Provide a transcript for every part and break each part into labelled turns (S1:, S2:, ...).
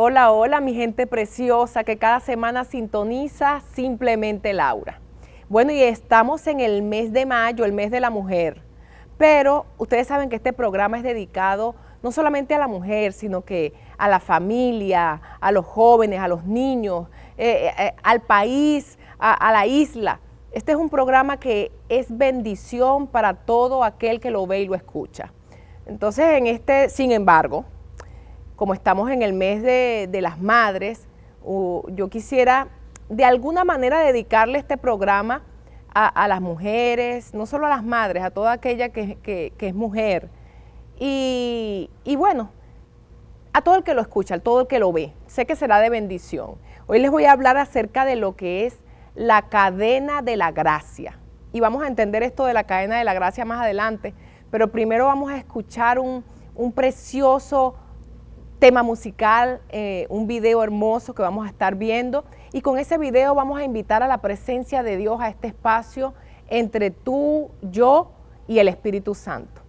S1: Hola, hola, mi gente preciosa que cada semana sintoniza Simplemente Laura. Bueno, y estamos en el mes de mayo, el mes de la mujer, pero ustedes saben que este programa es dedicado no solamente a la mujer, sino que a la familia, a los jóvenes, a los niños, al país, a la isla. Este es un programa que es bendición para todo aquel que lo ve y lo escucha. Entonces, sin embargo, como estamos en el mes de las madres, yo quisiera de alguna manera dedicarle este programa a las mujeres, no solo a las madres, a toda aquella que es mujer. Y bueno, a todo el que lo escucha, a todo el que lo ve. Sé que será de bendición. Hoy les voy a hablar acerca de lo que es la cadena de la gracia. Y vamos a entender esto de la cadena de la gracia más adelante, pero primero vamos a escuchar un precioso tema musical, un video hermoso que vamos a estar viendo, y con ese video vamos a invitar a la presencia de Dios a este espacio entre tú, yo y el Espíritu Santo.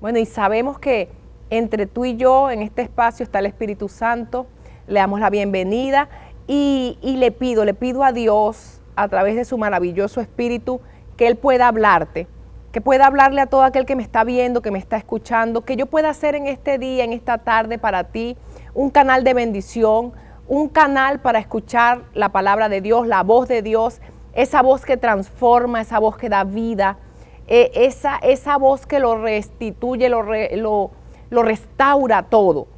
S1: Bueno, y sabemos que entre tú y yo en este espacio está el Espíritu Santo. Le damos la bienvenida y le pido a Dios a través de su maravilloso Espíritu que Él pueda hablarte, que pueda hablarle a todo aquel que me está viendo, que me está escuchando, que yo pueda hacer en este día, en esta tarde para ti, un canal de bendición, un canal para escuchar la palabra de Dios, la voz de Dios, esa voz que transforma, esa voz que da vida, esa voz que lo restituye, lo restaura todo.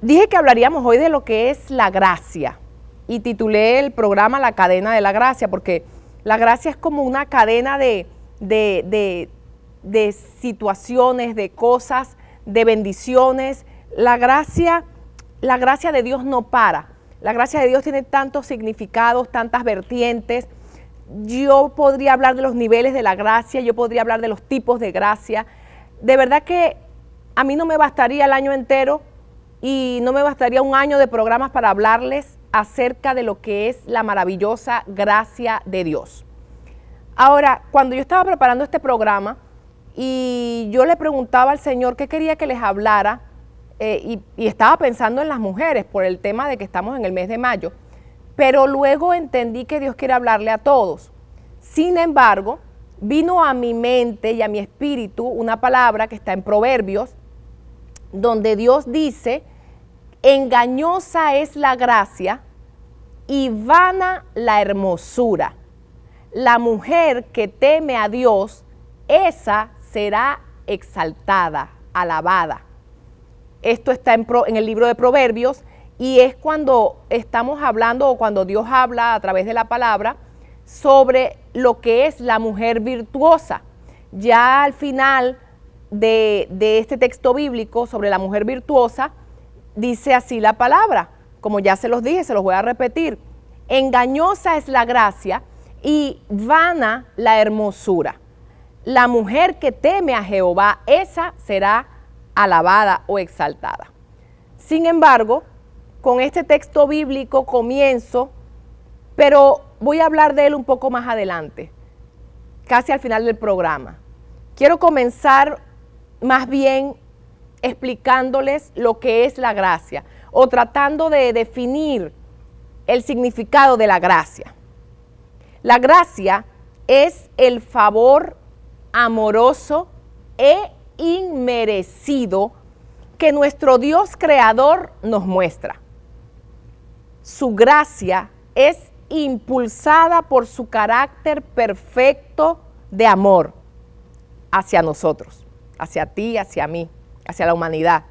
S1: Dije que hablaríamos hoy de lo que es la gracia y titulé el programa La cadena de la gracia, porque la gracia es como una cadena de situaciones, de cosas, de bendiciones. La gracia de Dios no para. La gracia de Dios tiene tantos significados, tantas vertientes. Yo podría hablar de los niveles de la gracia, yo podría hablar de los tipos de gracia. De verdad que a mí no me bastaría el año entero y no me bastaría un año de programas para hablarles acerca de lo que es la maravillosa gracia de Dios. Ahora, cuando yo estaba preparando este programa y yo le preguntaba al Señor qué quería que les hablara, y estaba pensando en las mujeres por el tema de que estamos en el mes de mayo, pero luego entendí que Dios quiere hablarle a todos. Sin embargo, vino a mi mente y a mi espíritu una palabra que está en Proverbios, donde Dios dice: engañosa es la gracia y vana la hermosura. La mujer que teme a Dios, esa será exaltada, alabada. Esto está en el libro de Proverbios y es cuando estamos hablando o cuando Dios habla a través de la palabra sobre lo que es la mujer virtuosa. Ya al final de este texto bíblico sobre la mujer virtuosa, dice así la palabra, como ya se los dije, se los voy a repetir: engañosa es la gracia y vana la hermosura. La mujer que teme a Jehová, esa será alabada o exaltada. Sin embargo, con este texto bíblico comienzo, pero voy a hablar de él un poco más adelante, casi al final del programa. Quiero comenzar más bien explicándoles lo que es la gracia o tratando de definir el significado de la gracia. La gracia es el favor amoroso e inmerecido que nuestro Dios creador nos muestra. Su gracia es impulsada por su carácter perfecto de amor hacia nosotros, hacia ti, hacia mí, hacia la humanidad.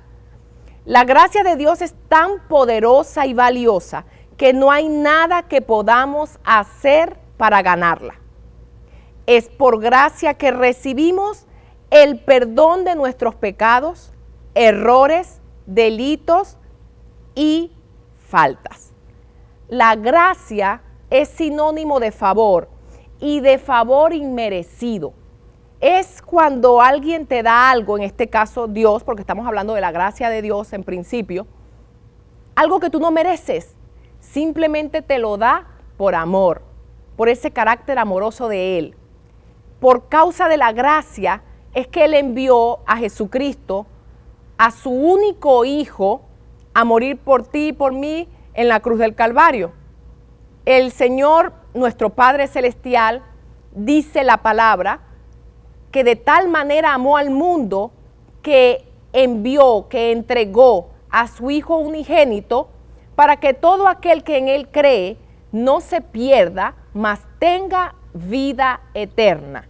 S1: La gracia de Dios es tan poderosa y valiosa que no hay nada que podamos hacer para ganarla. Es por gracia que recibimos el perdón de nuestros pecados, errores, delitos y faltas. La gracia es sinónimo de favor y de favor inmerecido. Es cuando alguien te da algo, en este caso Dios, porque estamos hablando de la gracia de Dios en principio, algo que tú no mereces, simplemente te lo da por amor, por ese carácter amoroso de Él. Por causa de la gracia es que Él envió a Jesucristo, a su único Hijo, a morir por ti y por mí en la cruz del Calvario. El Señor, nuestro Padre Celestial, dice la palabra que de tal manera amó al mundo que envió, que entregó a su Hijo unigénito para que todo aquel que en Él cree no se pierda, mas tenga vida eterna.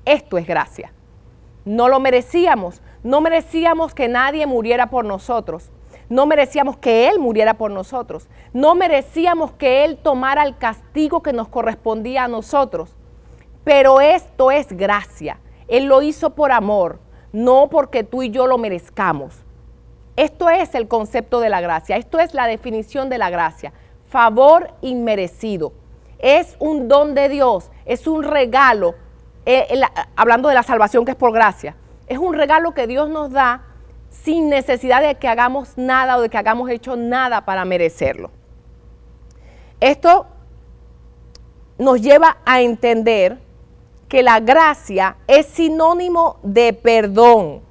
S1: Esto es gracia. No lo merecíamos, no merecíamos que nadie muriera por nosotros, no merecíamos que Él muriera por nosotros, no merecíamos que Él tomara el castigo que nos correspondía a nosotros, pero esto es gracia. Él lo hizo por amor, no porque tú y yo lo merezcamos. Esto es el concepto de la gracia, esto es la definición de la gracia, favor inmerecido. Es un don de Dios, es un regalo, hablando de la salvación que es por gracia, es un regalo que Dios nos da sin necesidad de que hagamos nada o de que hagamos hecho nada para merecerlo. Esto nos lleva a entender que la gracia es sinónimo de perdón,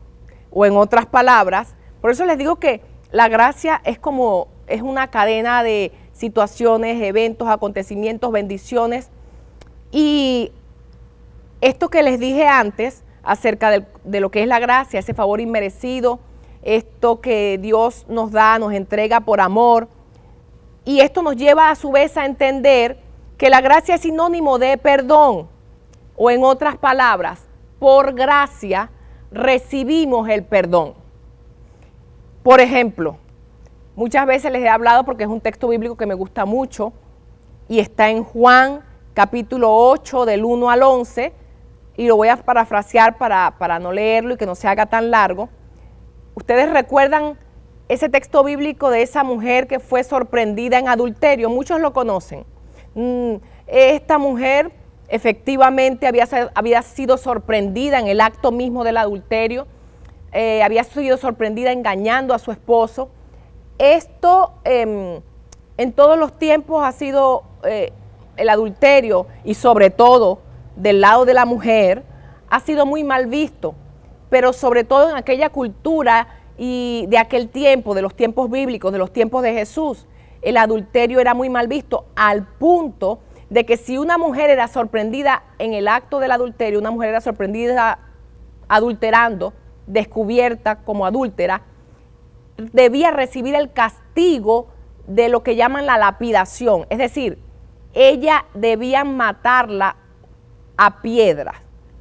S1: o en otras palabras, por eso les digo que la gracia es una cadena de situaciones, eventos, acontecimientos, bendiciones, y esto que les dije antes acerca de lo que es la gracia, ese favor inmerecido, esto que Dios nos da, nos entrega por amor, y esto nos lleva a su vez a entender que la gracia es sinónimo de perdón, o en otras palabras, por gracia recibimos el perdón. Por ejemplo, muchas veces les he hablado porque es un texto bíblico que me gusta mucho y está en Juan capítulo 8 del 1 al 11 y lo voy a parafrasear para no leerlo y que no se haga tan largo. Ustedes recuerdan ese texto bíblico de esa mujer que fue sorprendida en adulterio, muchos lo conocen. Esta mujer efectivamente había sido sorprendida en el acto mismo del adulterio, había sido sorprendida engañando a su esposo. Esto en todos los tiempos ha sido el adulterio, y sobre todo del lado de la mujer, ha sido muy mal visto, pero sobre todo en aquella cultura y de aquel tiempo, de los tiempos bíblicos, de los tiempos de Jesús, el adulterio era muy mal visto, al punto de que si una mujer era sorprendida en el acto del adulterio, una mujer era sorprendida adulterando, descubierta como adúltera, debía recibir el castigo de lo que llaman la lapidación, es decir, ella debía matarla a piedras,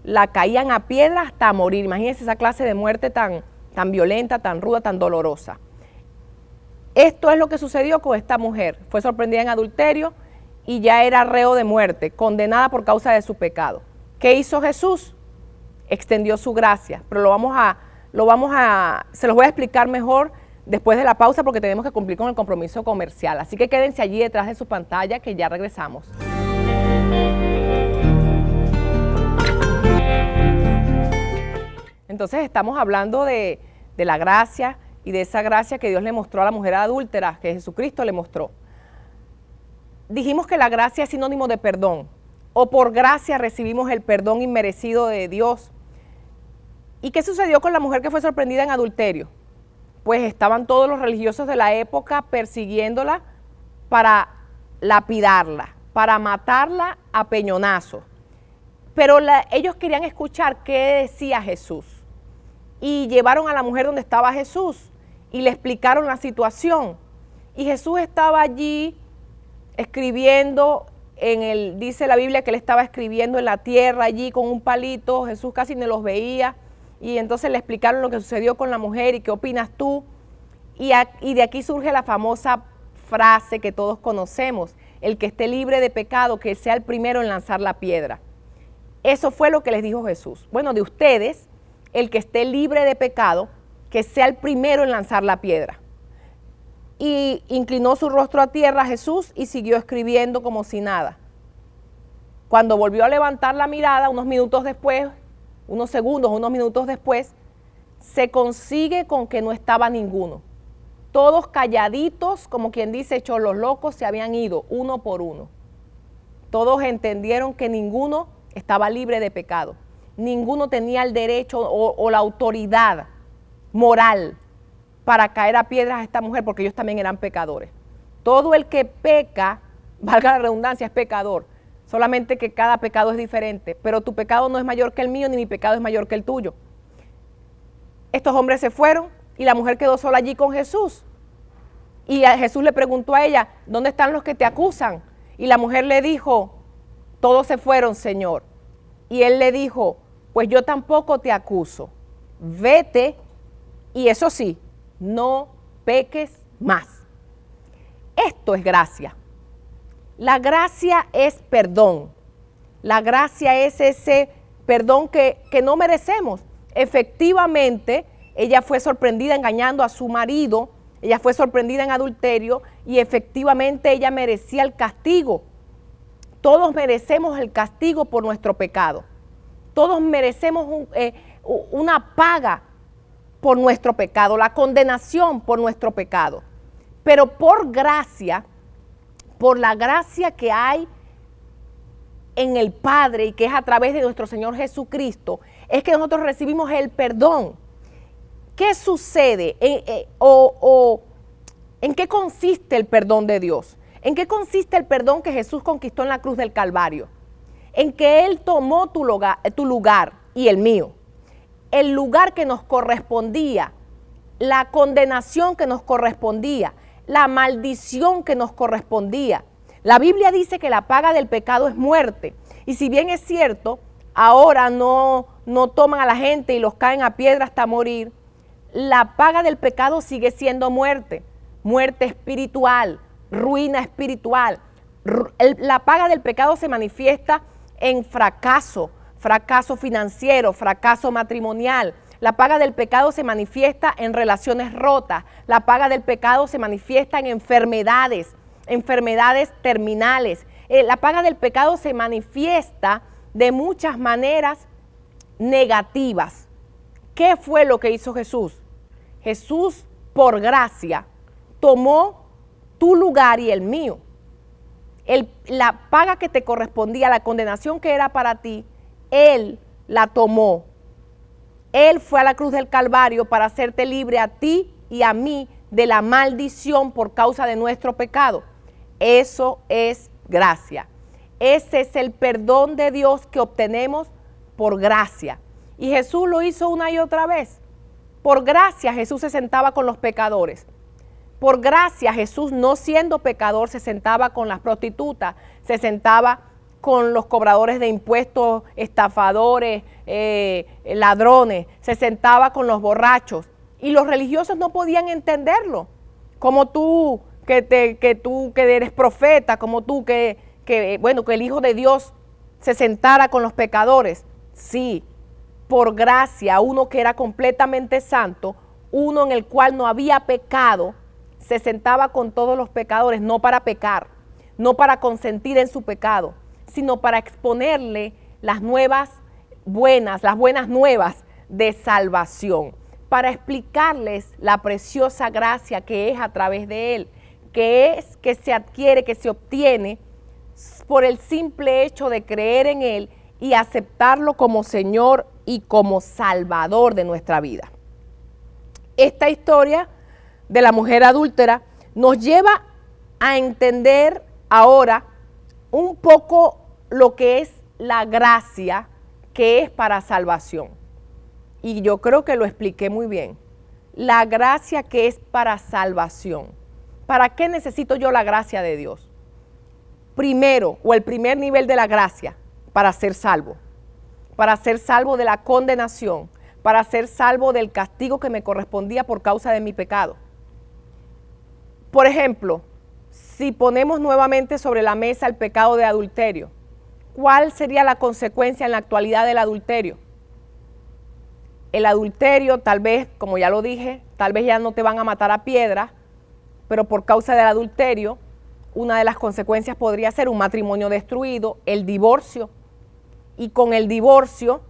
S1: la caían a piedras hasta morir. Imagínense esa clase de muerte tan violenta, tan ruda, tan dolorosa. Esto es lo que sucedió con esta mujer, fue sorprendida en adulterio y ya era reo de muerte, condenada por causa de su pecado. ¿Qué hizo Jesús? Extendió su gracia, pero se los voy a explicar mejor después de la pausa porque tenemos que cumplir con el compromiso comercial. Así que quédense allí detrás de su pantalla que ya regresamos. Entonces estamos hablando de la gracia y de esa gracia que Dios le mostró a la mujer adúltera, que Jesucristo le mostró. Dijimos que la gracia es sinónimo de perdón, o por gracia recibimos el perdón inmerecido de Dios. ¿Y qué sucedió con la mujer que fue sorprendida en adulterio? Pues estaban todos los religiosos de la época persiguiéndola para lapidarla, para matarla a peñonazos. Pero ellos querían escuchar qué decía Jesús. Y llevaron a la mujer donde estaba Jesús y le explicaron la situación. Y Jesús estaba allí escribiendo, dice la Biblia que él estaba escribiendo en la tierra allí con un palito. Jesús casi no los veía. Y entonces le explicaron lo que sucedió con la mujer y qué opinas tú. Y de aquí surge la famosa frase que todos conocemos: el que esté libre de pecado, que sea el primero en lanzar la piedra. Eso fue lo que les dijo Jesús. Bueno, de ustedes, el que esté libre de pecado, que sea el primero en lanzar la piedra. Y inclinó su rostro a tierra Jesús y siguió escribiendo como si nada. Cuando volvió a levantar la mirada, unos minutos después, unos segundos, unos minutos después, se consigue con que no estaba ninguno. Todos calladitos, como quien dice, hechos los locos, se habían ido uno por uno. Todos entendieron que ninguno estaba libre de pecado. Ninguno tenía el derecho o la autoridad moral para caer a piedras a esta mujer, porque ellos también eran pecadores. Todo el que peca, valga la redundancia, es pecador. Solamente que cada pecado es diferente, pero tu pecado no es mayor que el mío, ni mi pecado es mayor que el tuyo. Estos hombres se fueron y la mujer quedó sola allí con Jesús. Y a Jesús le preguntó a ella, ¿dónde están los que te acusan? Y la mujer le dijo, todos se fueron, Señor. Y él le dijo, pues yo tampoco te acuso. Vete y eso sí, no peques más. Esto es gracia. La gracia es perdón. La gracia es ese perdón que no merecemos. Efectivamente, ella fue sorprendida engañando a su marido, ella fue sorprendida en adulterio y efectivamente ella merecía el castigo. Todos merecemos el castigo por nuestro pecado. Todos merecemos una paga por nuestro pecado, la condenación por nuestro pecado. Pero por gracia, por la gracia que hay en el Padre y que es a través de nuestro Señor Jesucristo, es que nosotros recibimos el perdón. ¿Qué sucede? ¿En qué consiste el perdón de Dios? ¿En qué consiste el perdón que Jesús conquistó en la cruz del Calvario? En que Él tomó tu lugar y el mío. El lugar que nos correspondía, la condenación que nos correspondía, la maldición que nos correspondía. La Biblia dice que la paga del pecado es muerte. Y si bien es cierto, ahora no toman a la gente y los caen a piedra hasta morir, la paga del pecado sigue siendo muerte. Muerte espiritual, ruina espiritual. La paga del pecado se manifiesta en fracaso financiero, fracaso matrimonial. La paga del pecado se manifiesta en relaciones rotas. La paga del pecado se manifiesta en enfermedades terminales. La paga del pecado se manifiesta de muchas maneras negativas. ¿Qué fue lo que hizo Jesús? Jesús, por gracia, tomó tu lugar y el mío. La paga que te correspondía, la condenación que era para ti, Él la tomó. Él fue a la cruz del Calvario para hacerte libre a ti y a mí de la maldición por causa de nuestro pecado. Eso es gracia. Ese es el perdón de Dios que obtenemos por gracia. Y Jesús lo hizo una y otra vez. Por gracia Jesús se sentaba con los pecadores. Por gracia Jesús, no siendo pecador, se sentaba con las prostitutas, se sentaba con los cobradores de impuestos, estafadores, ladrones, se sentaba con los borrachos. Y los religiosos no podían entenderlo. Como tú, que eres profeta, como tú, que el Hijo de Dios se sentara con los pecadores. Sí, por gracia, uno que era completamente santo, uno en el cual no había pecado, se sentaba con todos los pecadores, no para pecar, no para consentir en su pecado, sino para exponerle las buenas nuevas de salvación, para explicarles la preciosa gracia que es a través de Él, que se adquiere, que se obtiene por el simple hecho de creer en Él y aceptarlo como Señor y como Salvador de nuestra vida. Esta historia de la mujer adúltera nos lleva a entender ahora un poco lo que es la gracia que es para salvación. Y yo creo que lo expliqué muy bien. La gracia que es para salvación. ¿Para qué necesito yo la gracia de Dios? Primero, o el primer nivel de la gracia, para ser salvo. Para ser salvo de la condenación, para ser salvo del castigo que me correspondía por causa de mi pecado. Por ejemplo, si ponemos nuevamente sobre la mesa el pecado de adulterio, ¿cuál sería la consecuencia en la actualidad del adulterio? El adulterio, tal vez, como ya lo dije, tal vez ya no te van a matar a piedra, pero por causa del adulterio, una de las consecuencias podría ser un matrimonio destruido, el divorcio, y con el divorcio,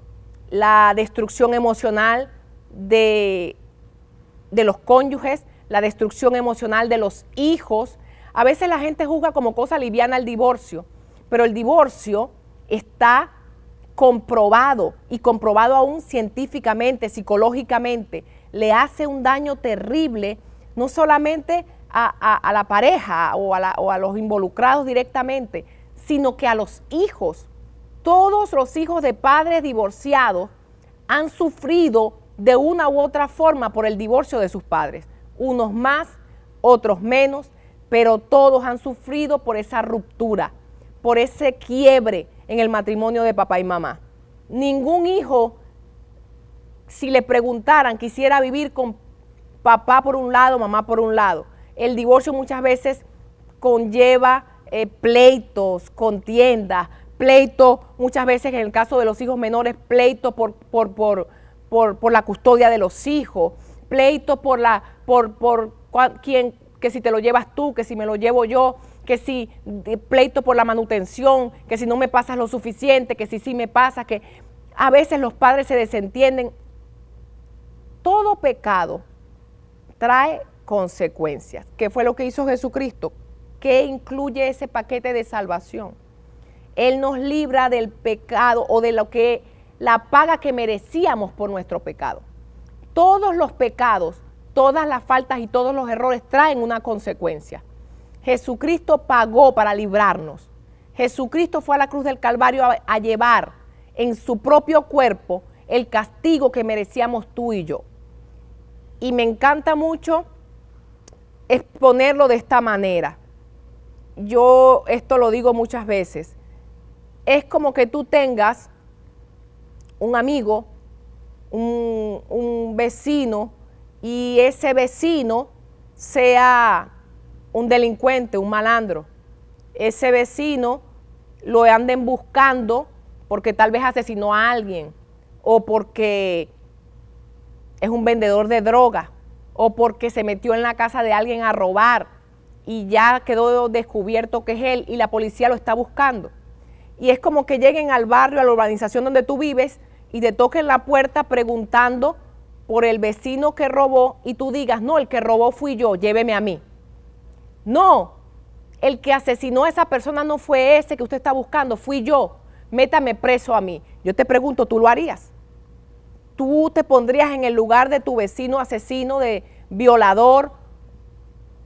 S1: la destrucción emocional de los cónyuges, la destrucción emocional de los hijos. A veces la gente juzga como cosa liviana el divorcio, pero el divorcio está comprobado y comprobado aún científicamente, psicológicamente, le hace un daño terrible, no solamente a la pareja o a los involucrados directamente, sino que a los hijos. Todos los hijos de padres divorciados han sufrido de una u otra forma por el divorcio de sus padres. Unos más, otros menos, pero todos han sufrido por esa ruptura, por ese quiebre en el matrimonio de papá y mamá. Ningún hijo, si le preguntaran, quisiera vivir con papá por un lado, mamá por un lado. El divorcio muchas veces conlleva pleitos, contiendas, pleitos, muchas veces en el caso de los hijos menores, pleitos por la custodia de los hijos, pleitos que si te lo llevas tú, que si me lo llevo yo, que si pleito por la manutención, que si no me pasas lo suficiente, que si sí me pasa, que a veces los padres se desentienden. Todo pecado trae consecuencias. ¿Qué fue lo que hizo Jesucristo? ¿Qué incluye ese paquete de salvación? Él nos libra del pecado o de lo que la paga que merecíamos por nuestro pecado. Todos los pecados, todas las faltas y todos los errores traen una consecuencia. Jesucristo pagó para librarnos. Jesucristo fue a la cruz del Calvario a llevar en su propio cuerpo el castigo que merecíamos tú y yo. Y me encanta mucho exponerlo de esta manera. Yo esto lo digo muchas veces. Es como que tú tengas un amigo, un vecino, y ese vecino sea un delincuente, un malandro. Ese vecino lo anden buscando porque tal vez asesinó a alguien, o porque es un vendedor de droga, o porque se metió en la casa de alguien a robar y ya quedó descubierto que es él y la policía lo está buscando. Y es como que lleguen al barrio, a la urbanización donde tú vives y te toquen la puerta preguntando por el vecino que robó y tú digas, no, el que robó fui yo, lléveme a mí. No, el que asesinó a esa persona no fue ese que usted está buscando, fui yo, métame preso a mí. Yo te pregunto, ¿tú lo harías? ¿Tú te pondrías en el lugar de tu vecino asesino, de violador,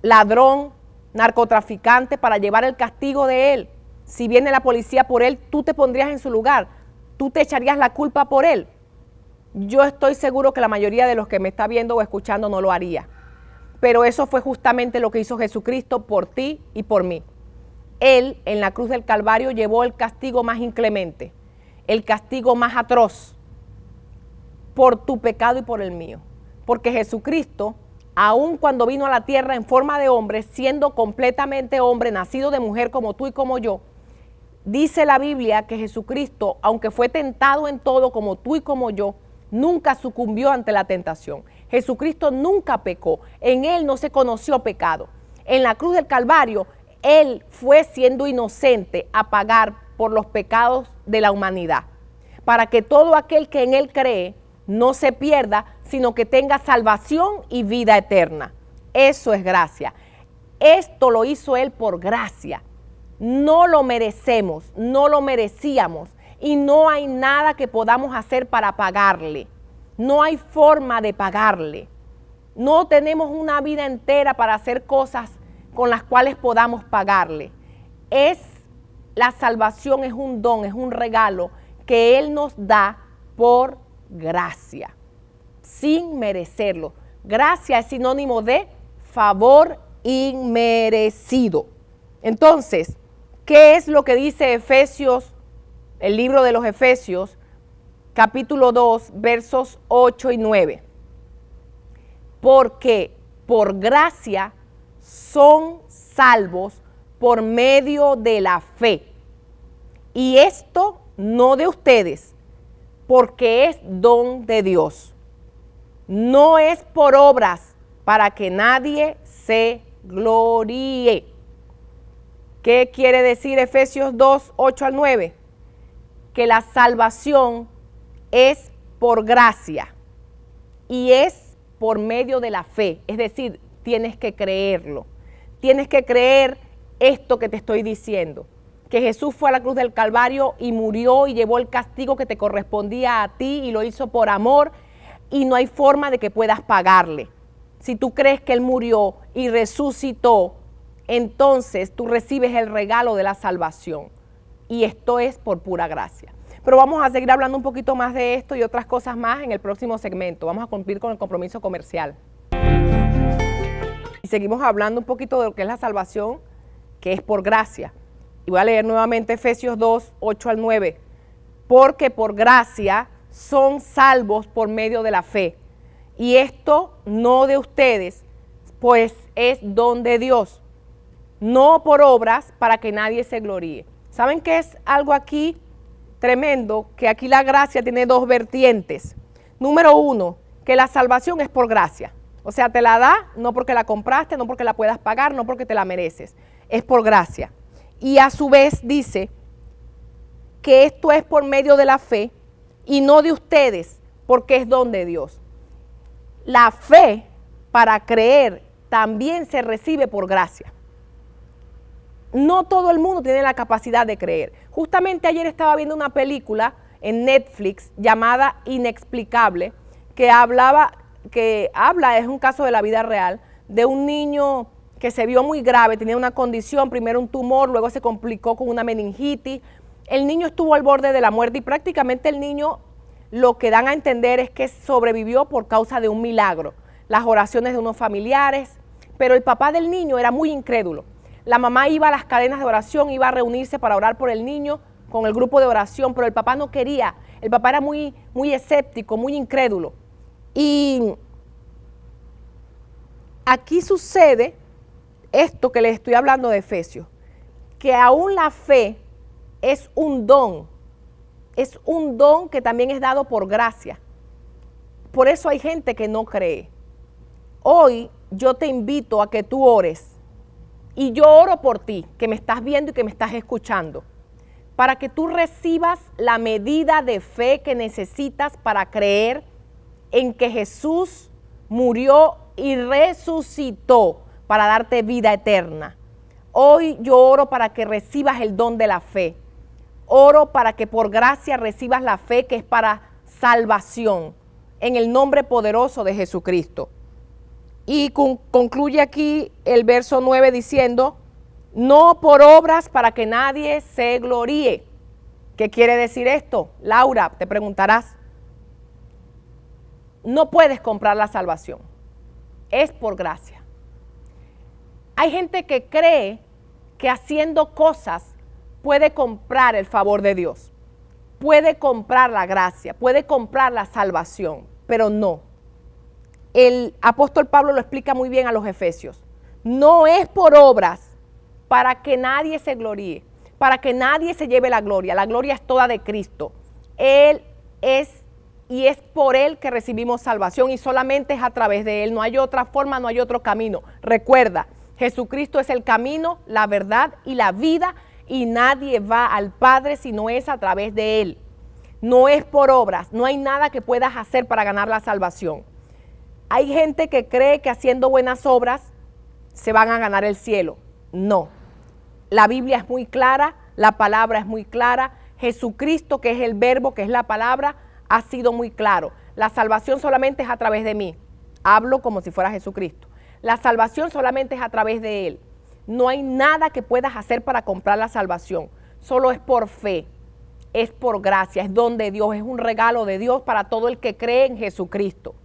S1: ladrón, narcotraficante para llevar el castigo de él? Si viene la policía por él, tú te pondrías en su lugar, tú te echarías la culpa por él. Yo estoy seguro que la mayoría de los que me está viendo o escuchando no lo haría. Pero eso fue justamente lo que hizo Jesucristo por ti y por mí. Él en la cruz del Calvario llevó el castigo más inclemente, el castigo más atroz por tu pecado y por el mío. Porque Jesucristo, aun cuando vino a la tierra en forma de hombre, siendo completamente hombre, nacido de mujer como tú y como yo, dice la Biblia que Jesucristo, aunque fue tentado en todo como tú y como yo, nunca sucumbió ante la tentación. Jesucristo nunca pecó, en Él no se conoció pecado. En la cruz del Calvario, Él fue siendo inocente a pagar por los pecados de la humanidad, para que todo aquel que en Él cree no se pierda, sino que tenga salvación y vida eterna. Eso es gracia. Esto lo hizo Él por gracia. No lo merecemos, no lo merecíamos y no hay nada que podamos hacer para pagarle. No hay forma de pagarle. No tenemos una vida entera para hacer cosas con las cuales podamos pagarle. La salvación es un don, es un regalo que Él nos da por gracia, sin merecerlo. Gracia es sinónimo de favor inmerecido. Entonces, ¿qué es lo que dice Efesios, el libro de los Efesios, capítulo 2, versos 8 y 9? Porque por gracia son salvos por medio de la fe. Y esto no de ustedes, porque es don de Dios. No es por obras para que nadie se gloríe. ¿Qué quiere decir Efesios 2, 8 al 9? Que la salvación es por gracia y es por medio de la fe. Es decir, tienes que creerlo. Tienes que creer esto que te estoy diciendo, que Jesús fue a la cruz del Calvario y murió y llevó el castigo que te correspondía a ti y lo hizo por amor y no hay forma de que puedas pagarle. Si tú crees que Él murió y resucitó, entonces tú recibes el regalo de la salvación. Y esto es por pura gracia. Pero vamos a seguir hablando un poquito más de esto y otras cosas más en el próximo segmento. Vamos a cumplir con el compromiso comercial. Y seguimos hablando un poquito de lo que es la salvación, que es por gracia. Y voy a leer nuevamente Efesios 2, 8 al 9. Porque por gracia son salvos por medio de la fe. Y esto no de ustedes, pues es don de Dios. No por obras para que nadie se gloríe. ¿Saben qué es algo aquí tremendo? Que aquí la gracia tiene dos vertientes. Número uno, que la salvación es por gracia. O sea, te la da no porque la compraste, no porque la puedas pagar, no porque te la mereces. Es por gracia. Y a su vez dice que esto es por medio de la fe y no de ustedes, porque es don de Dios. La fe para creer también se recibe por gracia. No todo el mundo tiene la capacidad de creer. Justamente ayer estaba viendo una película en Netflix llamada Inexplicable, que es un caso de la vida real, de un niño que se vio muy grave, tenía una condición, primero un tumor, luego se complicó con una meningitis. El niño estuvo al borde de la muerte y prácticamente el niño, lo que dan a entender es que sobrevivió por causa de un milagro, las oraciones de unos familiares, pero el papá del niño era muy incrédulo. La mamá iba a las cadenas de oración, iba a reunirse para orar por el niño con el grupo de oración, pero el papá no quería. El papá era muy escéptico, muy incrédulo. Y aquí sucede esto que les estoy hablando de Efesios, que aún la fe es un don que también es dado por gracia. Por eso hay gente que no cree. Hoy yo te invito a que tú ores. Y yo oro por ti, que me estás viendo y que me estás escuchando, para que tú recibas la medida de fe que necesitas para creer en que Jesús murió y resucitó para darte vida eterna. Hoy yo oro para que recibas el don de la fe. Oro para que por gracia recibas la fe que es para salvación, en el nombre poderoso de Jesucristo. Y concluye aquí el verso 9 diciendo, no por obras para que nadie se gloríe. ¿Qué quiere decir esto? Laura, te preguntarás. No puedes comprar la salvación. Es por gracia. Hay gente que cree que haciendo cosas puede comprar el favor de Dios. Puede comprar la gracia, puede comprar la salvación, pero no. El apóstol Pablo lo explica muy bien a los efesios. No es por obras para que nadie se gloríe, para que nadie se lleve la gloria. La gloria es toda de Cristo. Él es y es por Él que recibimos salvación y solamente es a través de Él. No hay otra forma, no hay otro camino. Recuerda, Jesucristo es el camino, la verdad y la vida y nadie va al Padre si no es a través de Él. No es por obras, no hay nada que puedas hacer para ganar la salvación. Hay gente que cree que haciendo buenas obras se van a ganar el cielo. No. La Biblia es muy clara, la palabra es muy clara. Jesucristo, que es el verbo, que es la palabra, ha sido muy claro. La salvación solamente es a través de mí. Hablo como si fuera Jesucristo. La salvación solamente es a través de Él. No hay nada que puedas hacer para comprar la salvación. Solo es por fe, es por gracia, es don de Dios, es un regalo de Dios para todo el que cree en Jesucristo.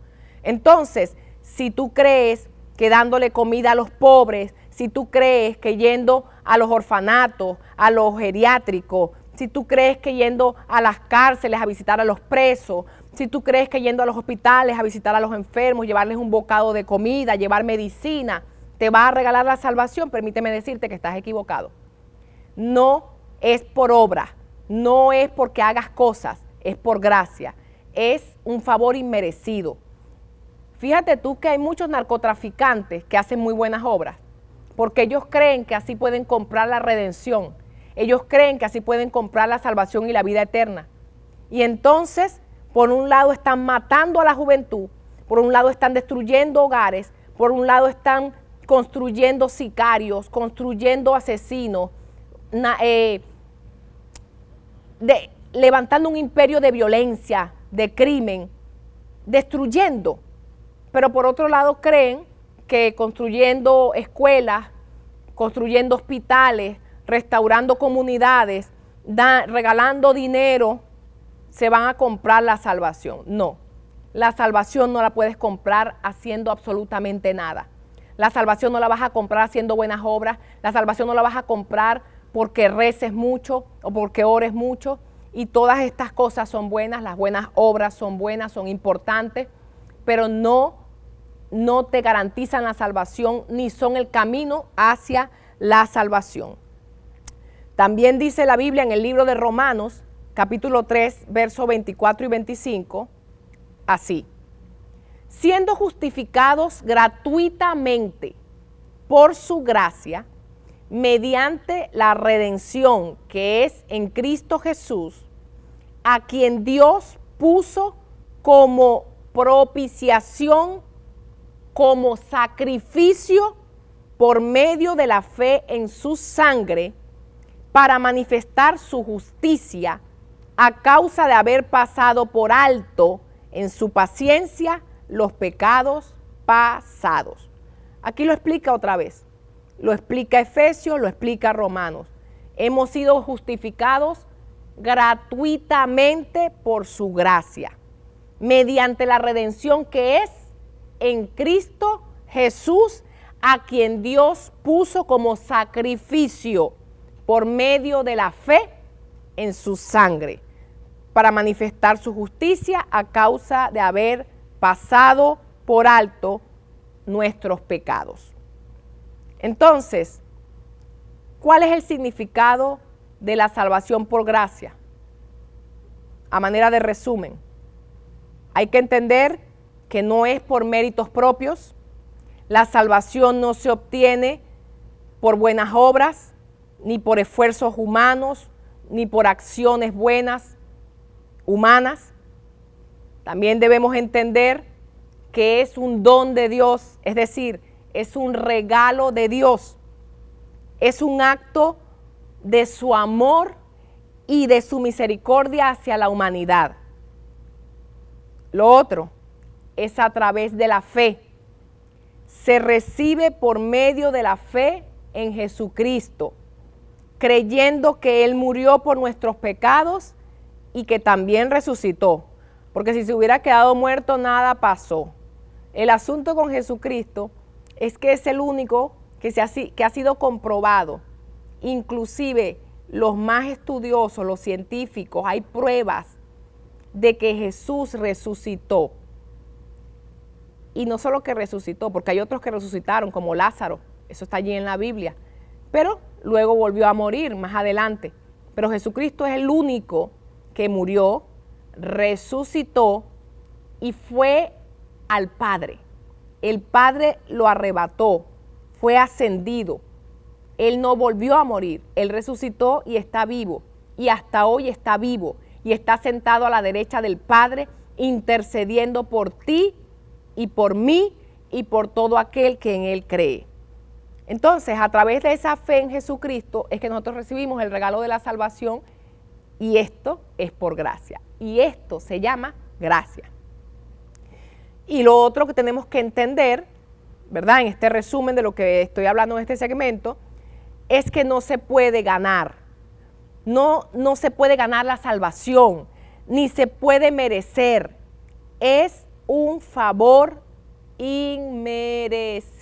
S1: Entonces, si tú crees que dándole comida a los pobres, si tú crees que yendo a los orfanatos, a los geriátricos, si tú crees que yendo a las cárceles a visitar a los presos, si tú crees que yendo a los hospitales a visitar a los enfermos, llevarles un bocado de comida, llevar medicina, te va a regalar la salvación, permíteme decirte que estás equivocado. No es por obra, no es porque hagas cosas, es por gracia, es un favor inmerecido. Fíjate tú que hay muchos narcotraficantes que hacen muy buenas obras, porque ellos creen que así pueden comprar la redención, ellos creen que así pueden comprar la salvación y la vida eterna. Y entonces, por un lado están matando a la juventud, por un lado están destruyendo hogares, por un lado están construyendo sicarios, construyendo asesinos, levantando un imperio de violencia, de crimen. destruyendo. Pero por otro lado creen que construyendo escuelas, construyendo hospitales, restaurando comunidades, regalando dinero, se van a comprar la salvación. No, la salvación no la puedes comprar haciendo absolutamente nada. La salvación no la vas a comprar haciendo buenas obras. La salvación no la vas a comprar porque reces mucho o porque ores mucho. Y todas estas cosas son buenas, las buenas obras son buenas, son importantes, pero no te garantizan la salvación ni son el camino hacia la salvación. También dice la Biblia en el libro de Romanos, capítulo 3, versos 24 y 25, así: siendo justificados gratuitamente por su gracia, mediante la redención que es en Cristo Jesús, a quien Dios puso como propiciación, como sacrificio por medio de la fe en su sangre, para manifestar su justicia a causa de haber pasado por alto en su paciencia los pecados pasados. Aquí lo explica otra vez. Lo explica Efesios, lo explica Romanos. Hemos sido justificados gratuitamente por su gracia, mediante la redención que es en Cristo Jesús, a quien Dios puso como sacrificio por medio de la fe en su sangre, para manifestar su justicia a causa de haber pasado por alto nuestros pecados. Entonces, ¿cuál es el significado de la salvación por gracia? A manera de resumen, hay que entender que no es por méritos propios. La salvación no se obtiene por buenas obras, ni por esfuerzos humanos, ni por acciones buenas humanas. También debemos entender que es un don de Dios, es decir, es un regalo de Dios. Es un acto de su amor y de su misericordia hacia la humanidad. Lo otro es a través de la fe. Se recibe por medio de la fe en Jesucristo, creyendo que Él murió por nuestros pecados y que también resucitó. Porque si se hubiera quedado muerto, nada pasó. El asunto con Jesucristo es que es el único que ha sido comprobado. Inclusive los más estudiosos, los científicos, hay pruebas de que Jesús resucitó. Y no solo que resucitó, porque hay otros que resucitaron, como Lázaro, eso está allí en la Biblia, pero luego volvió a morir más adelante. Pero Jesucristo es el único que murió, resucitó y fue al Padre. El Padre lo arrebató, fue ascendido. Él no volvió a morir, Él resucitó y está vivo. Y hasta hoy está vivo y está sentado a la derecha del Padre, intercediendo por ti y por mí y por todo aquel que en Él cree. Entonces, a través de esa fe en Jesucristo es que nosotros recibimos el regalo de la salvación, y esto es por gracia. Y esto se llama gracia. Y lo otro que tenemos que entender, ¿verdad?, en este resumen de lo que estoy hablando en este segmento, es que no se puede ganar. No se puede ganar la salvación, ni se puede merecer. Es un favor inmerecido.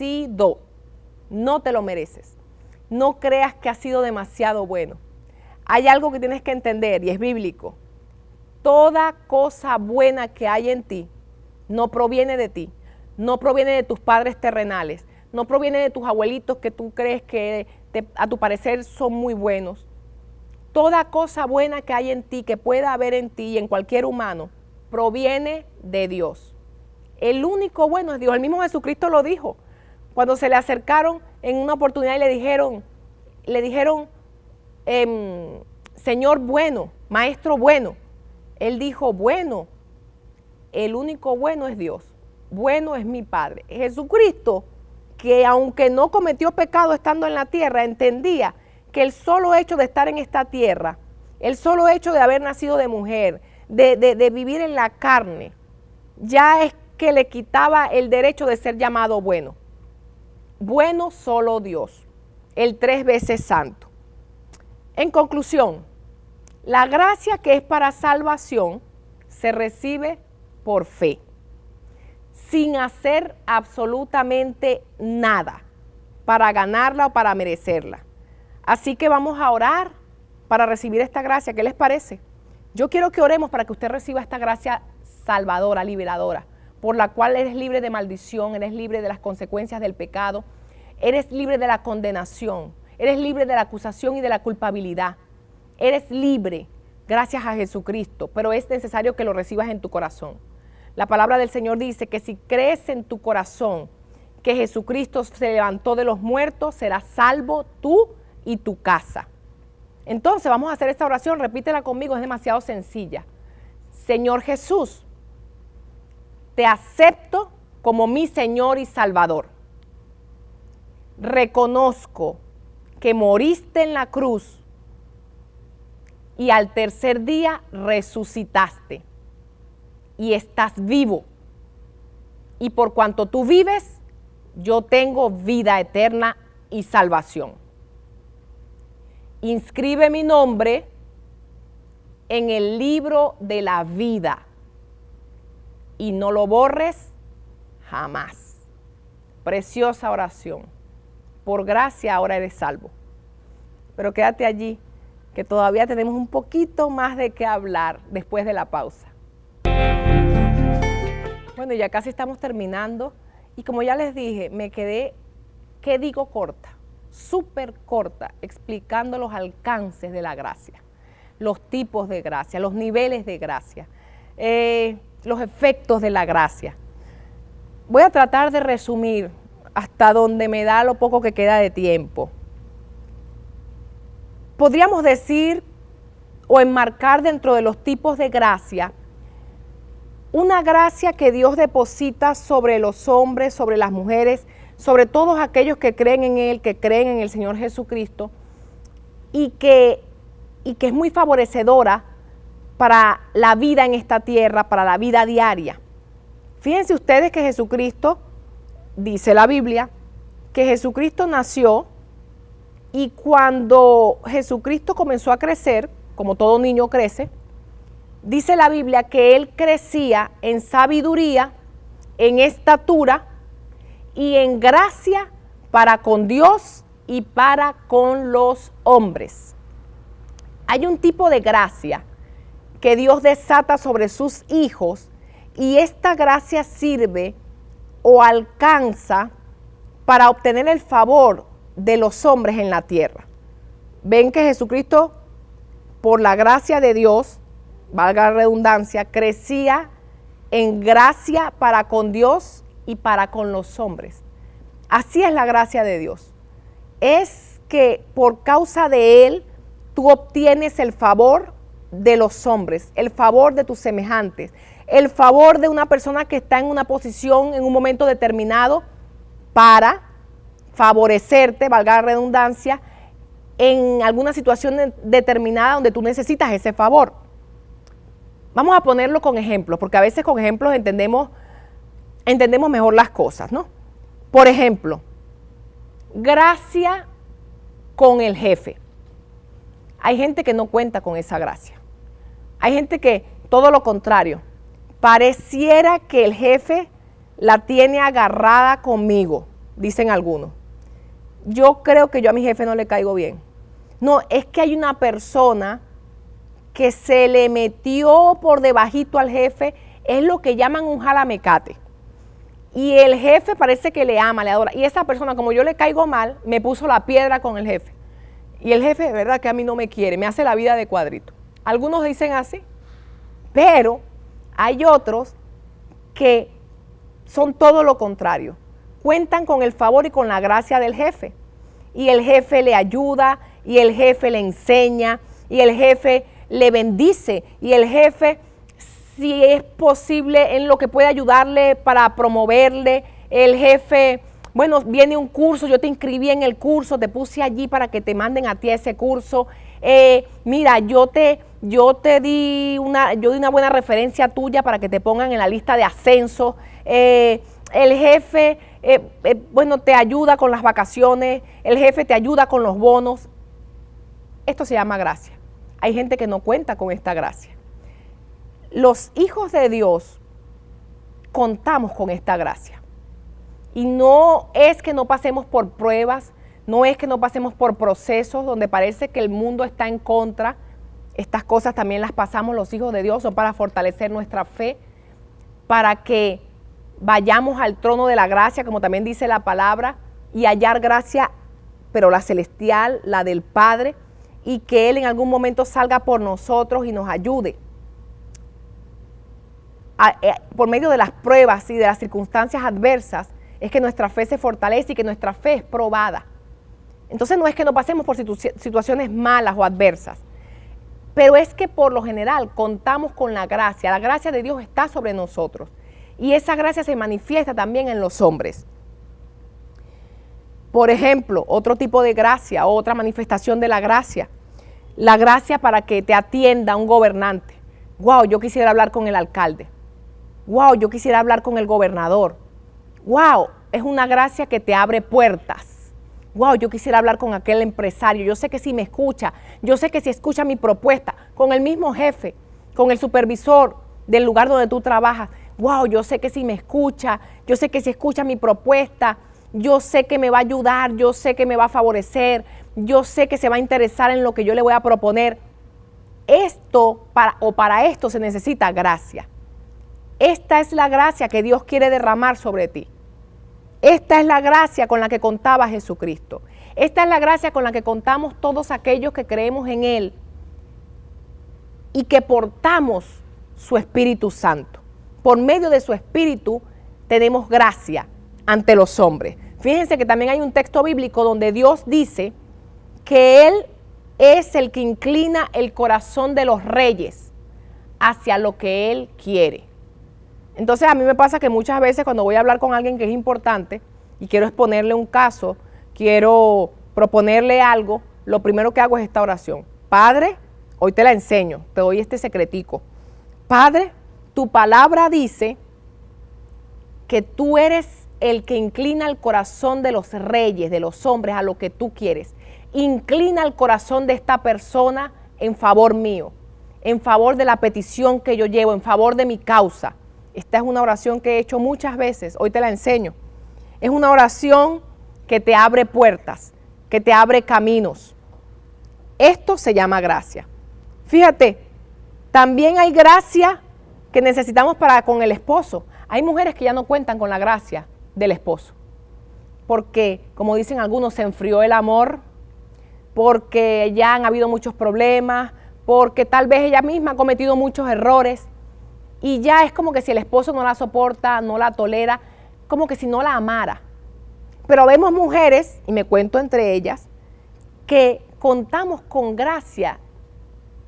S1: No te lo mereces. No creas que has sido demasiado bueno. Hay algo que tienes que entender y es bíblico. Toda cosa buena que hay en ti no proviene de ti, no proviene de tus padres terrenales, no proviene de tus abuelitos que tú crees que a tu parecer son muy buenos. Toda cosa buena que hay en ti, que pueda haber en ti y en cualquier humano, proviene de Dios. El único bueno es Dios. El mismo Jesucristo lo dijo. Cuando se le acercaron en una oportunidad y le dijeron, Señor bueno, Maestro bueno. Él dijo, bueno, el único bueno es Dios. Bueno es mi Padre. Jesucristo, que aunque no cometió pecado estando en la tierra, entendía que el solo hecho de estar en esta tierra, el solo hecho de haber nacido de mujer, de vivir en la carne, ya es que le quitaba el derecho de ser llamado bueno. Bueno solo Dios, el 3 veces santo. En conclusión, la gracia que es para salvación se recibe por fe, sin hacer absolutamente nada para ganarla o para merecerla. Así que vamos a orar para recibir esta gracia. ¿Qué les parece? Yo quiero que oremos para que usted reciba esta gracia salvadora, liberadora, por la cual eres libre de maldición, eres libre de las consecuencias del pecado, eres libre de la condenación, eres libre de la acusación y de la culpabilidad. Eres libre gracias a Jesucristo, pero es necesario que lo recibas en tu corazón. La palabra del Señor dice que si crees en tu corazón que Jesucristo se levantó de los muertos, serás salvo tú y tu casa. Entonces vamos a hacer esta oración, repítela conmigo, es demasiado sencilla. Señor Jesús, te acepto como mi Señor y Salvador. Reconozco que moriste en la cruz y al tercer día resucitaste y estás vivo. Y por cuanto tú vives, yo tengo vida eterna y salvación. Inscribe mi nombre en el libro de la vida y no lo borres jamás. Preciosa oración. Por gracia ahora eres salvo. Pero quédate allí, que todavía tenemos un poquito más de qué hablar después de la pausa. Bueno, ya casi estamos terminando y como ya les dije, me quedé, ¿qué digo? Corta, súper corta, explicando los alcances de la gracia, los tipos de gracia, los niveles de gracia, los efectos de la gracia. Voy a tratar de resumir hasta donde me da lo poco que queda de tiempo. Podríamos decir o enmarcar dentro de los tipos de gracia una gracia que Dios deposita sobre los hombres, sobre las mujeres, sobre todos aquellos que creen en Él, que creen en el Señor Jesucristo y que es muy favorecedora para la vida en esta tierra, para la vida diaria. Fíjense ustedes que Jesucristo, dice la Biblia, que Jesucristo nació y cuando Jesucristo comenzó a crecer, como todo niño crece, dice la Biblia que Él crecía en sabiduría, en estatura y en gracia para con Dios y para con los hombres. Hay un tipo de gracia que Dios desata sobre sus hijos y esta gracia sirve o alcanza para obtener el favor de los hombres en la tierra. Ven que Jesucristo, por la gracia de Dios, valga la redundancia, crecía en gracia para con Dios y para con los hombres. Así es la gracia de Dios. Es que por causa de Él, tú obtienes el favor de los hombres, el favor de tus semejantes, el favor de una persona que está en una posición en un momento determinado para favorecerte, valga la redundancia, en alguna situación determinada donde tú necesitas ese favor. Vamos a ponerlo con ejemplos, porque a veces con ejemplos entendemos mejor las cosas, ¿no? Por ejemplo, gracia con el jefe. Hay gente que no cuenta con esa gracia. Hay gente que, todo lo contrario, pareciera que el jefe la tiene agarrada conmigo, dicen algunos. Yo creo que yo a mi jefe no le caigo bien. No, es que hay una persona que se le metió por debajito al jefe, es lo que llaman un jalamecate. Y el jefe parece que le ama, le adora. Y esa persona, como yo le caigo mal, me puso la piedra con el jefe. Y el jefe, de verdad que a mí no me quiere, me hace la vida de cuadrito. Algunos dicen así, pero hay otros que son todo lo contrario. Cuentan con el favor y con la gracia del jefe. Y el jefe le ayuda, y el jefe le enseña, y el jefe le bendice, y el jefe, si es posible, en lo que puede ayudarle para promoverle. El jefe, bueno, viene un curso, yo te inscribí en el curso, te puse allí para que te manden a ti ese curso. Mira, yo te yo di una buena referencia tuya para que te pongan en la lista de ascenso, el jefe, te ayuda con las vacaciones, el jefe te ayuda con los bonos. Esto se llama gracia. Hay gente que no cuenta con esta gracia. Los hijos de Dios contamos con esta gracia. Y no es que no pasemos por pruebas, no es que no pasemos por procesos donde parece que el mundo está en contra. Estas cosas también las pasamos los hijos de Dios, son para fortalecer nuestra fe, para que vayamos al trono de la gracia, como también dice la palabra, y hallar gracia, pero la celestial, la del Padre, y que Él en algún momento salga por nosotros y nos ayude. Por medio de las pruebas y de las circunstancias adversas, es que nuestra fe se fortalece y que nuestra fe es probada. Entonces no es que no pasemos por situaciones malas o adversas, pero es que por lo general contamos con la gracia de Dios está sobre nosotros y esa gracia se manifiesta también en los hombres. Por ejemplo, otro tipo de gracia, otra manifestación de la gracia para que te atienda un gobernante. Wow, yo quisiera hablar con el alcalde. Wow, yo quisiera hablar con el gobernador. Wow, es una gracia que te abre puertas. Wow, yo quisiera hablar con aquel empresario. Yo sé que si me escucha, yo sé que si escucha mi propuesta, con el mismo jefe, con el supervisor del lugar donde tú trabajas. Wow, yo sé que si me escucha, yo sé que si escucha mi propuesta, yo sé que me va a ayudar, yo sé que me va a favorecer, yo sé que se va a interesar en lo que yo le voy a proponer. Para esto se necesita gracia. Esta es la gracia que Dios quiere derramar sobre ti. Esta es la gracia con la que contaba Jesucristo. Esta es la gracia con la que contamos todos aquellos que creemos en Él y que portamos su Espíritu Santo. Por medio de su Espíritu tenemos gracia ante los hombres. Fíjense que también hay un texto bíblico donde Dios dice que Él es el que inclina el corazón de los reyes hacia lo que Él quiere. Entonces a mí me pasa que muchas veces cuando voy a hablar con alguien que es importante y quiero exponerle un caso, quiero proponerle algo, lo primero que hago es esta oración. Padre, hoy te la enseño, te doy este secretico. Padre, tu palabra dice que tú eres el que inclina el corazón de los reyes, de los hombres, a lo que tú quieres. Inclina el corazón de esta persona en favor mío, en favor de la petición que yo llevo, en favor de mi causa. Esta es una oración que he hecho muchas veces, hoy te la enseño. Es una oración que te abre puertas, que te abre caminos. Esto se llama gracia. Fíjate, también hay gracia que necesitamos para con el esposo. Hay mujeres que ya no cuentan con la gracia del esposo, porque, como dicen algunos, se enfrió el amor, porque ya han habido muchos problemas, porque tal vez ella misma ha cometido muchos errores, y ya es como que si el esposo no la soporta, no la tolera, como que si no la amara. Pero vemos mujeres, y me cuento entre ellas, que contamos con gracia,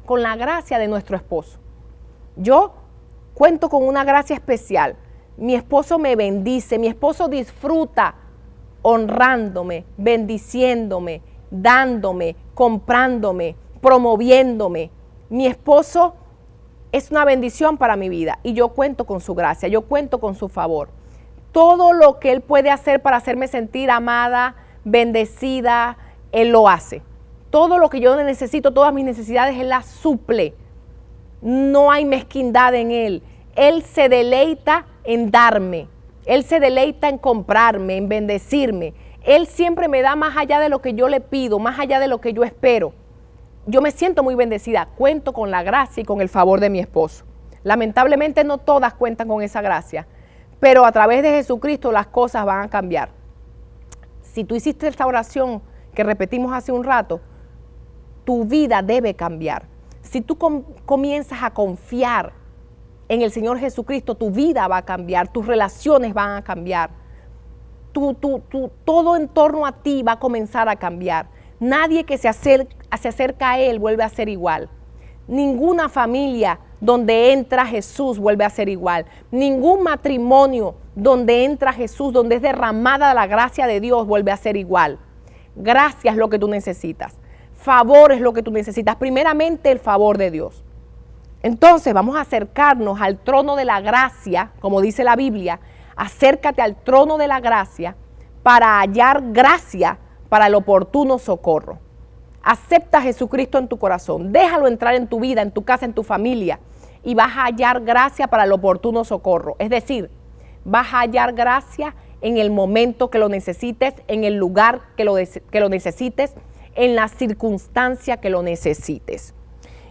S1: con la gracia de nuestro esposo. Yo cuento con una gracia especial. Mi esposo me bendice, mi esposo disfruta honrándome, bendiciéndome, dándome, comprándome, promoviéndome. Mi esposo es una bendición para mi vida y yo cuento con su gracia, yo cuento con su favor. Todo lo que Él puede hacer para hacerme sentir amada, bendecida, Él lo hace. Todo lo que yo necesito, todas mis necesidades, Él las suple. No hay mezquindad en Él. Él se deleita en darme. Él se deleita en comprarme, en bendecirme. Él siempre me da más allá de lo que yo le pido, más allá de lo que yo espero. Yo me siento muy bendecida, cuento con la gracia y con el favor de mi esposo. Lamentablemente no todas cuentan con esa gracia, pero a través de Jesucristo las cosas van a cambiar. Si tú hiciste esta oración que repetimos hace un rato, tu vida debe cambiar. Si tú comienzas a confiar en el Señor Jesucristo, tu vida va a cambiar, tus relaciones van a cambiar, todo en torno a ti va a comenzar a cambiar. Nadie que se acerca a Él vuelve a ser igual. Ninguna familia donde entra Jesús vuelve a ser igual. Ningún matrimonio donde entra Jesús, donde es derramada la gracia de Dios, vuelve a ser igual. Gracia es lo que tú necesitas. Favor es lo que tú necesitas. Primeramente el favor de Dios. Entonces vamos a acercarnos al trono de la gracia, como dice la Biblia, acércate al trono de la gracia para hallar gracia para el oportuno socorro. Acepta a Jesucristo en tu corazón, déjalo entrar en tu vida, en tu casa, en tu familia, y vas a hallar gracia para el oportuno socorro. Es decir, vas a hallar gracia en el momento que lo necesites, en el lugar que lo necesites, en la circunstancia que lo necesites.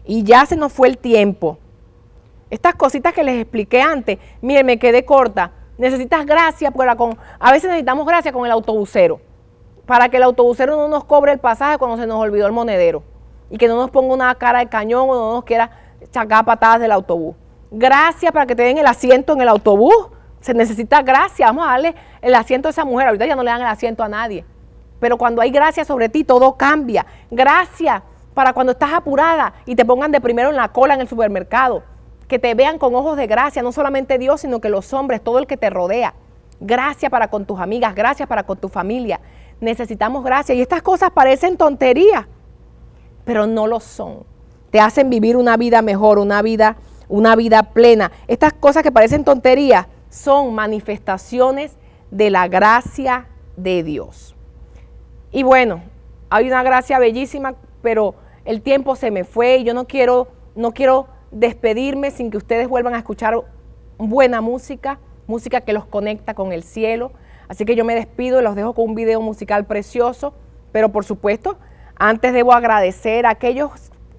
S1: Y ya se nos fue el tiempo. Estas cositas que les expliqué antes, miren, me quedé corta. Necesitas gracia, porque a veces necesitamos gracia con el autobusero, para que el autobusero no nos cobre el pasaje cuando se nos olvidó el monedero, y que no nos ponga una cara de cañón o no nos quiera sacar patadas del autobús. Gracias para que te den el asiento en el autobús. Se necesita gracia. Vamos a darle el asiento a esa mujer. Ahorita ya no le dan el asiento a nadie. Pero cuando hay gracia sobre ti, todo cambia. Gracias para cuando estás apurada y te pongan de primero en la cola en el supermercado. Que te vean con ojos de gracia, no solamente Dios, sino que los hombres, todo el que te rodea. Gracias para con tus amigas, gracias para con tu familia. Necesitamos gracia. Y estas cosas parecen tonterías, pero no lo son. Te hacen vivir una vida mejor, una vida plena. Estas cosas que parecen tonterías son manifestaciones de la gracia de Dios. Y bueno, hay una gracia bellísima, pero el tiempo se me fue y yo no quiero despedirme sin que ustedes vuelvan a escuchar buena música que los conecta con el cielo. Así que yo me despido y los dejo con un video musical precioso, pero por supuesto, antes debo agradecer a aquellos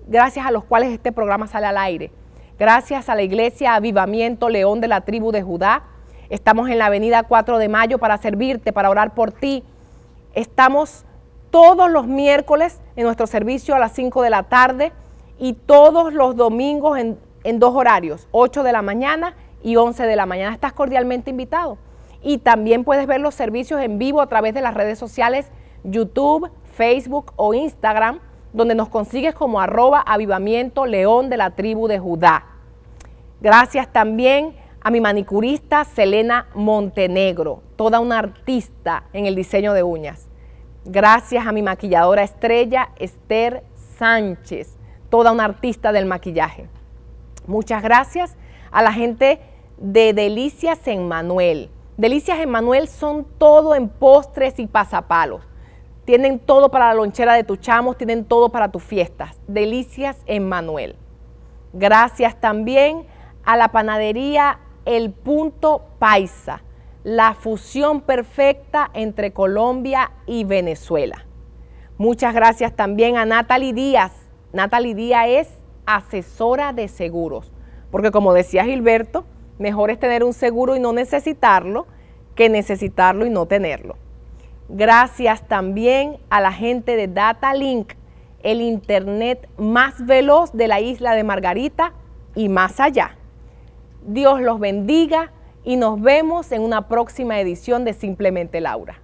S1: gracias a los cuales este programa sale al aire. Gracias a la Iglesia Avivamiento León de la Tribu de Judá. Estamos en la avenida 4 de Mayo para servirte, para orar por ti. Estamos todos los miércoles en nuestro servicio a las 5 de la tarde y todos los domingos en dos horarios, 8 de la mañana y 11 de la mañana. Estás cordialmente invitado. Y también puedes ver los servicios en vivo a través de las redes sociales YouTube, Facebook o Instagram, donde nos consigues como @avivamiento León de la Tribu de Judá. Gracias también a mi manicurista Selena Montenegro, toda una artista en el diseño de uñas. Gracias a mi maquilladora estrella Esther Sánchez, toda una artista del maquillaje. Muchas gracias a la gente de Delicias Emmanuel. Delicias Emmanuel son todo en postres y pasapalos. Tienen todo para la lonchera de tus chamos, tienen todo para tus fiestas. Delicias Emmanuel. Gracias también a la panadería El Punto Paisa, la fusión perfecta entre Colombia y Venezuela. Muchas gracias también a Natalie Díaz. Natalie Díaz es asesora de seguros, porque como decía Gilberto, mejor es tener un seguro y no necesitarlo que necesitarlo y no tenerlo. Gracias también a la gente de DataLink, el internet más veloz de la isla de Margarita y más allá. Dios los bendiga y nos vemos en una próxima edición de Simplemente Laura.